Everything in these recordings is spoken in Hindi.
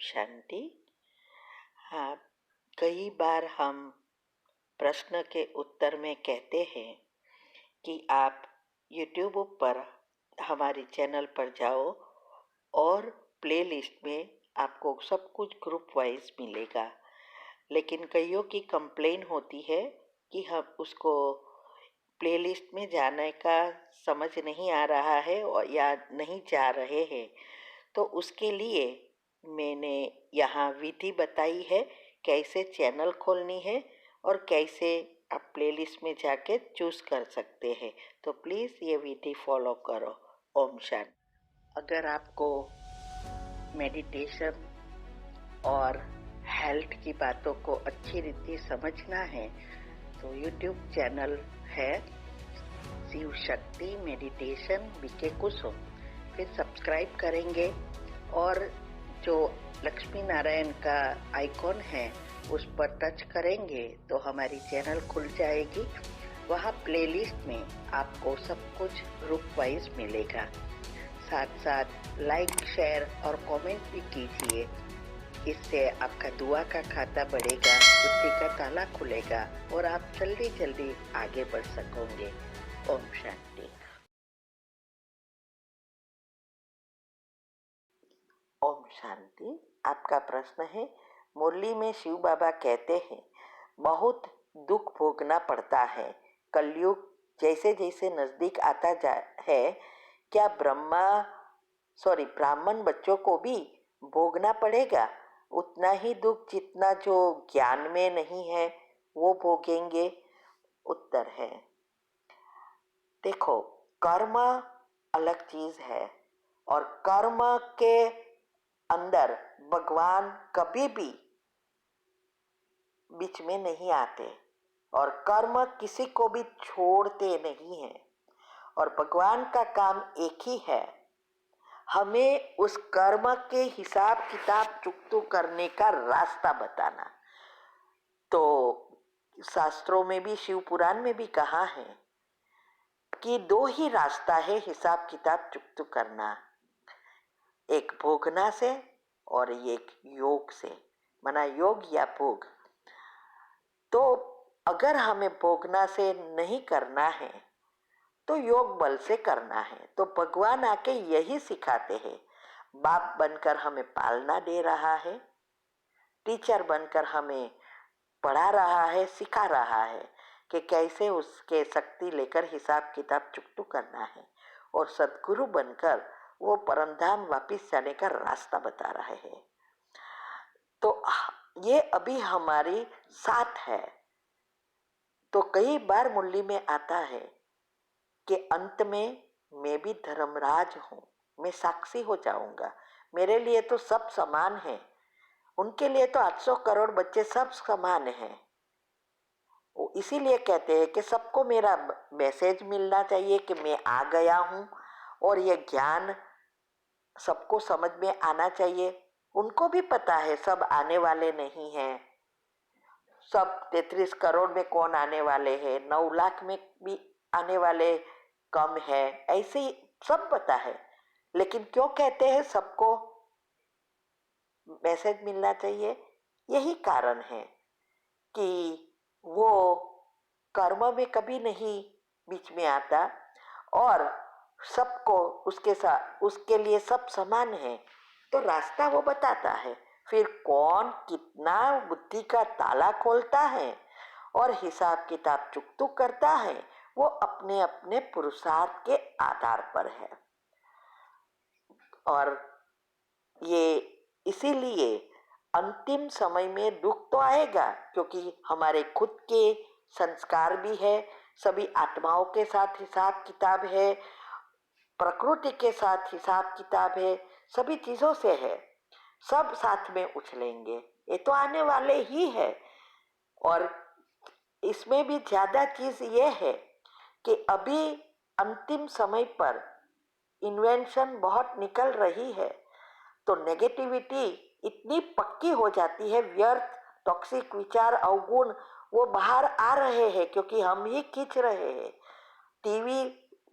शांति। हाँ, कई बार हम प्रश्न के उत्तर में कहते हैं कि आप YouTube पर हमारे चैनल पर जाओ और प्लेलिस्ट में आपको सब कुछ ग्रुप वाइज मिलेगा। लेकिन कईयों की कंप्लेन होती है कि हम उसको प्लेलिस्ट में जाने का समझ नहीं आ रहा है और या नहीं जा रहे हैं। तो उसके लिए मैंने यहाँ विधि बताई है कैसे चैनल खोलनी है और कैसे आप प्लेलिस्ट में जाके चूज़ कर सकते हैं। तो प्लीज़ ये विधि फॉलो करो। ओम शांति। अगर आपको मेडिटेशन और हेल्थ की बातों को अच्छी रीति समझना है तो यूट्यूब चैनल है शिव शक्ति मेडिटेशन बीके कुसुम। फिर सब्सक्राइब करेंगे और जो लक्ष्मी नारायण का आइकॉन है उस पर टच करेंगे तो हमारी चैनल खुल जाएगी। वहाँ प्लेलिस्ट में आपको सब कुछ ग्रुप वाइज मिलेगा। साथ साथ लाइक शेयर और कमेंट भी कीजिए। इससे आपका दुआ का खाता बढ़ेगा, बुद्धि का ताला खुलेगा और आप जल्दी जल्दी आगे बढ़ सकोगे। ओम शांति। ओम शांति। आपका प्रश्न है, मुरली में शिव बाबा कहते हैं बहुत दुख भोगना पड़ता है। कलयुग जैसे जैसे नजदीक आता है, क्या ब्राह्मण बच्चों को भी भोगना पड़ेगा उतना ही दुख जितना जो ज्ञान में नहीं है वो भोगेंगे? उत्तर है, देखो, कर्म अलग चीज है और कर्म के अंदर भगवान कभी भी बीच में नहीं आते और कर्म किसी को भी छोड़ते नहीं है। और भगवान का काम एक ही है, हमें उस कर्म के हिसाब किताब चुकता करने का रास्ता बताना। तो शास्त्रों में भी, शिव पुराण में भी कहा है कि दो ही रास्ता है हिसाब किताब चुकता करना, एक भोगना से और एक योग से, माना योग या भोग। तो अगर हमें भोगना से नहीं करना है तो योग बल से करना है। तो भगवान आके यही सिखाते हैं, बाप बनकर हमें पालना दे रहा है, टीचर बनकर हमें पढ़ा रहा है, सिखा रहा है कि कैसे उसके शक्ति लेकर हिसाब किताब चुकता करना है, और सद्गुरु बनकर वो परमधाम वापिस जाने का रास्ता बता रहे हैं। तो ये अभी हमारी साथ है। तो कई बार मुरली में आता है कि अंत में मैं भी धर्मराज हूँ, मैं साक्षी हो जाऊंगा, मेरे लिए तो सब समान है, उनके लिए तो 800 करोड़ बच्चे सब समान हैं। वो इसीलिए कहते हैं कि सबको मेरा मैसेज मिलना चाहिए कि मैं आ गया हूँ और ये ज्ञान सबको समझ में आना चाहिए। उनको भी पता है सब आने वाले नहीं हैं, सब 33 करोड़ में कौन आने वाले हैं, 9 लाख में भी आने वाले कम है, ऐसे ही सब पता है। लेकिन क्यों कहते हैं सबको मैसेज मिलना चाहिए? यही कारण है कि वो कर्म में कभी नहीं बीच में आता और सबको उसके साथ, उसके लिए सब समान है, तो रास्ता वो बताता है। फिर कौन कितना बुद्धि का ताला खोलता है और हिसाब किताब चुकता करता है वो अपने अपने पुरुषार्थ के आधार पर है। और ये इसीलिए अंतिम समय में दुख तो आएगा, क्योंकि हमारे खुद के संस्कार भी है, सभी आत्माओं के साथ हिसाब किताब है, प्रकृति के साथ हिसाब किताब है, सभी चीजों से है, सब साथ में उछलेंगे, ये तो आने वाले ही है। और इसमें भी ज्यादा चीज ये है कि अभी अंतिम समय पर इन्वेंशन बहुत निकल रही है, तो नेगेटिविटी इतनी पक्की हो जाती है, व्यर्थ टॉक्सिक विचार अवगुण वो बाहर आ रहे हैं क्योंकि हम ही खींच रहे हैं। टीवी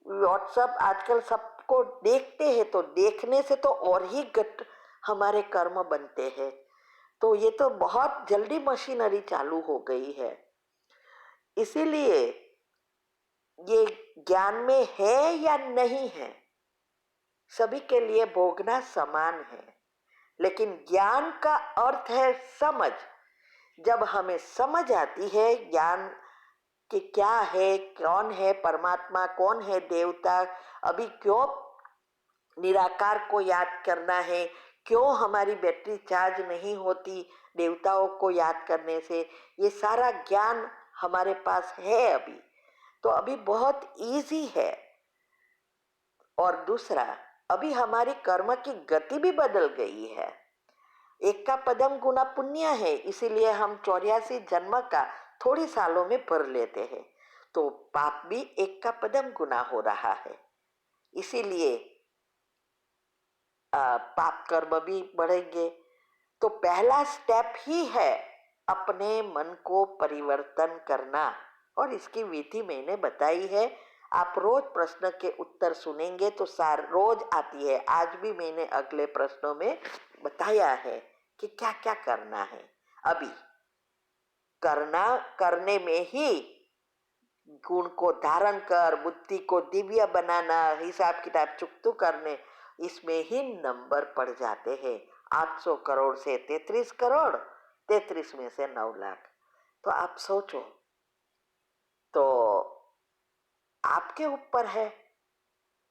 व्हाट्सएप आजकल सबको देखते हैं, तो देखने से तो और ही हमारे कर्म बनते हैं। तो ये तो बहुत जल्दी मशीनरी चालू हो गई है। इसीलिए ये ज्ञान में है या नहीं है, सभी के लिए भोगना समान है। लेकिन ज्ञान का अर्थ है समझ। जब हमें समझ आती है ज्ञान कि क्या है, कौन है परमात्मा, कौन है देवता, अभी क्यों निराकार को याद करना है, क्यों हमारी बैटरी चार्ज नहीं होती देवताओं को याद करने से, ये सारा ज्ञान हमारे पास है अभी, तो अभी बहुत इजी है। और दूसरा, अभी हमारी कर्म की गति भी बदल गई है। एक का पदम गुना पुण्य है, इसीलिए हम 84 जन्म का थोड़ी सालों में भर लेते हैं, तो पाप भी एक का पदम गुना हो रहा है। इसीलिए पाप कर्म भी बढ़ेंगे। तो पहला स्टेप ही है अपने मन को परिवर्तन करना, और इसकी विधि मैंने बताई है। आप रोज प्रश्न के उत्तर सुनेंगे तो सार रोज आती है। आज भी मैंने अगले प्रश्नों में बताया है कि क्या क्या करना है। अभी करने में ही गुण को धारण कर बुद्धि को दिव्य बनाना, हिसाब किताब चुकतू करने, इसमें ही नंबर पड़ जाते हैं। 800 करोड़ से 33 करोड़, 33 में से 9 लाख। तो आप सोचो, तो आपके ऊपर है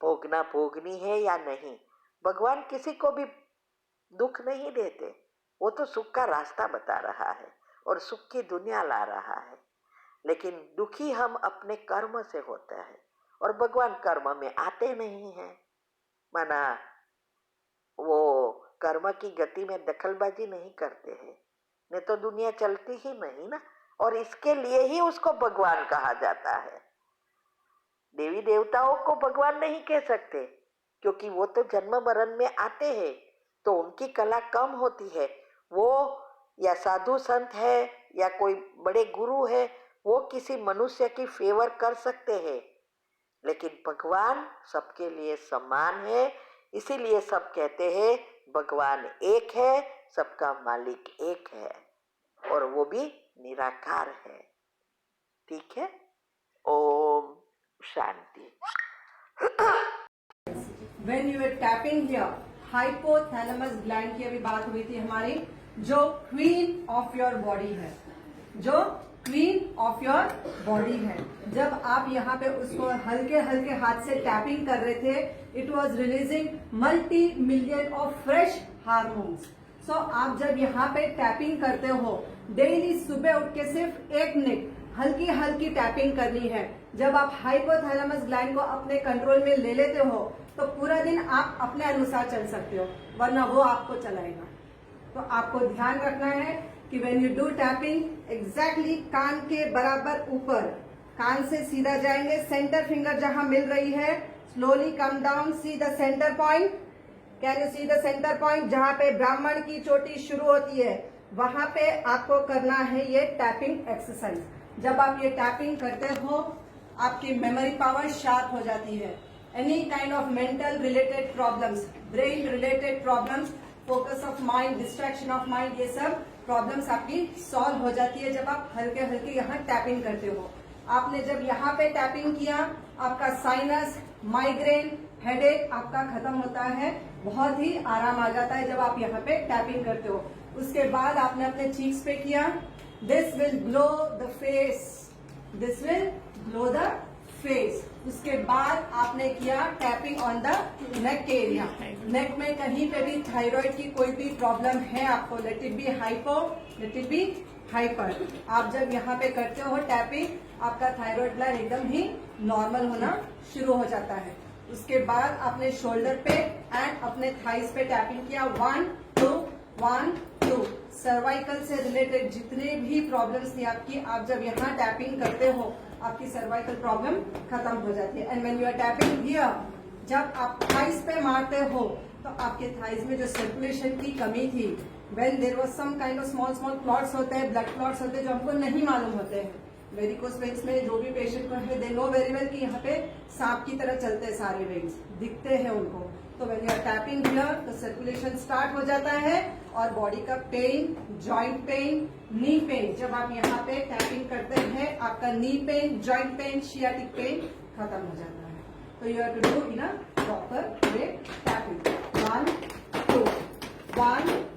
भोगना, भोगनी है या नहीं। भगवान किसी को भी दुख नहीं देते, वो तो सुख का रास्ता बता रहा है और सुख की दुनिया ला रहा है। लेकिन दुखी हम अपने कर्म से होते हैं, और भगवान कर्म में आते नहीं हैं। माना वो कर्म की गति में दखलबाजी नहीं करते हैं, नहीं तो दुनिया चलती ही नहीं ना। और इसके लिए ही उसको भगवान कहा जाता है। देवी देवताओं को भगवान नहीं कह सकते, क्योंकि वो तो जन्म मरण में आते हैं, तो उनकी कला कम होती है। वो या साधु संत है या कोई बड़े गुरु है, वो किसी मनुष्य की फेवर कर सकते हैं, लेकिन भगवान सबके लिए समान है। इसीलिए सब कहते हैं भगवान एक है, सबका मालिक एक है, और वो भी निराकार है। ठीक है, Om Shanti. When you were tapping here, hypothalamus gland की अभी बात हुई थी हमारी, जो क्वीन ऑफ योर बॉडी है, जो क्वीन ऑफ योर बॉडी है। जब आप यहाँ पे उसको हल्के हल्के हाथ से टैपिंग कर रहे थे, it was releasing multi million of fresh hormones. So आप जब यहाँ पे टैपिंग करते हो, डेली सुबह उठ के सिर्फ 1 मिनट हल्की हल्की टैपिंग करनी है। जब आप हाइपोथैलेमस ग्लैंड को अपने कंट्रोल में ले लेते हो, तो पूरा दिन आप अपने अनुसार चल सकते हो, वरना वो आपको चलाएगा। तो आपको ध्यान रखना है कि when you do tapping, exactly कान के बराबर ऊपर, कान से सीधा जाएंगे, सेंटर फिंगर जहां मिल रही है, slowly come down, see the centre point. Can you see the centre point? जहां पे ब्राह्मण की चोटी शुरू होती है, वहां पे आपको करना है ये टैपिंग एक्सरसाइज। जब आप ये टैपिंग करते हो, आपकी मेमोरी पावर शार्प हो जाती है। Any kind of mental related problems, brain related problems, focus of mind, distraction of mind, ये सब प्रॉब्लम्स आपकी सॉल्व हो जाती है जब आप हल्के हल्के यहाँ टैपिंग करते हो। आपने जब यहाँ पे टैपिंग किया, आपका साइनस, माइग्रेन, हेडेक आपका खत्म होता है, बहुत ही आराम आ जाता है जब आप यहाँ पे टैपिंग करते हो। उसके बाद आपने अपने चीक्स पे किया, this will glow the face, this will glow the face. उसके बाद आपने किया tapping on the neck area. Neck में कहीं पे भी थायराइड की कोई भी प्रॉब्लम है आपको, let it be hypo, let it be hyper, आप जब यहाँ पे करते हो टैपिंग, आपका थायराइड ग्लैंड एकदम ही नॉर्मल होना शुरू हो जाता है। उसके बाद आपने शोल्डर पे एंड अपने थाइस पे टैपिंग किया, 1 2 1 2। सर्वाइकल से रिलेटेड जितने भी प्रॉब्लम्स थी आपकी, आप जब यहाँ टैपिंग करते हो, आपकी सर्वाइकल प्रॉब्लम खत्म हो जाती है। And when you are tapping here, जब आप थाइस पे मारते हो, तो आपके थाइस में जो सर्कुलेशन की कमी थी, when there was some kind of small small clots होते हैं, ब्लड क्लॉट्स होते हैं जो हमको नहीं मालूम होते हैं। वेरिकोस वेन्स में जो भी पेशेंट को है, दे नो वेरी वेल कि यहाँ पे सांप की तरह चलते हैं सारे वेन्स, दिखते हैं उनको। तो when you are tapping here तो सर्कुलेशन स्टार्ट हो जाता है और बॉडी का pain, joint pain, knee pain, जब आप यहाँ पे टैपिंग करते हैं आपका knee pain, joint pain, sciatic pain खत्म हो जाता है। तो you have to do in a proper way tapping. 1 2 1